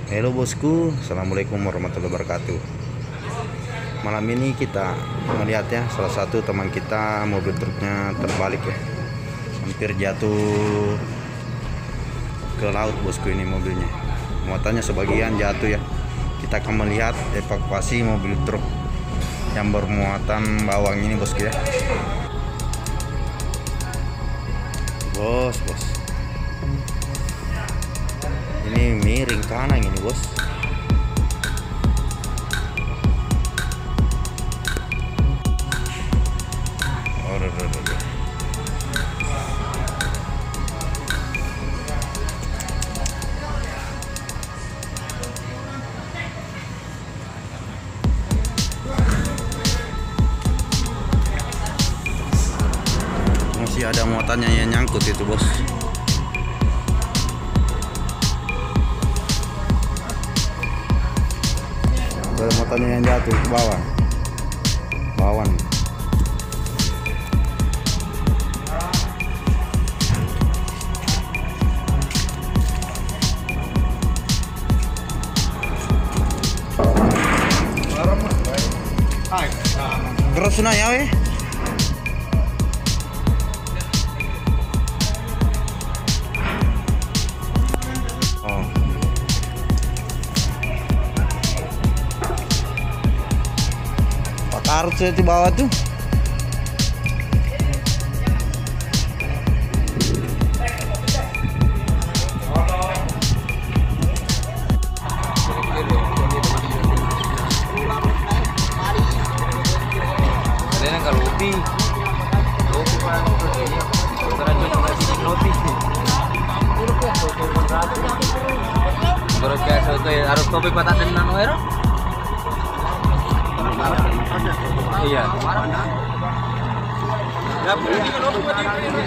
Halo bosku, assalamualaikum warahmatullahi wabarakatuh. Malam ini kita melihat ya, salah satu teman kita mobil truknya terbalik ya, hampir jatuh ke laut bosku. Ini mobilnya muatannya sebagian jatuh ya. Kita akan melihat evakuasi mobil truk yang bermuatan bawang ini bosku ya. Bos ini miring kanan ini bos. Masih ada muatannya yang nyangkut itu bos. Ada muatannya yang jatuh ke bawah. Bawang. Keras na ya weh. Taruh saya di bawah tuh. Harus kopi patah dan nano. Iya. Ya, ini kalau buat ini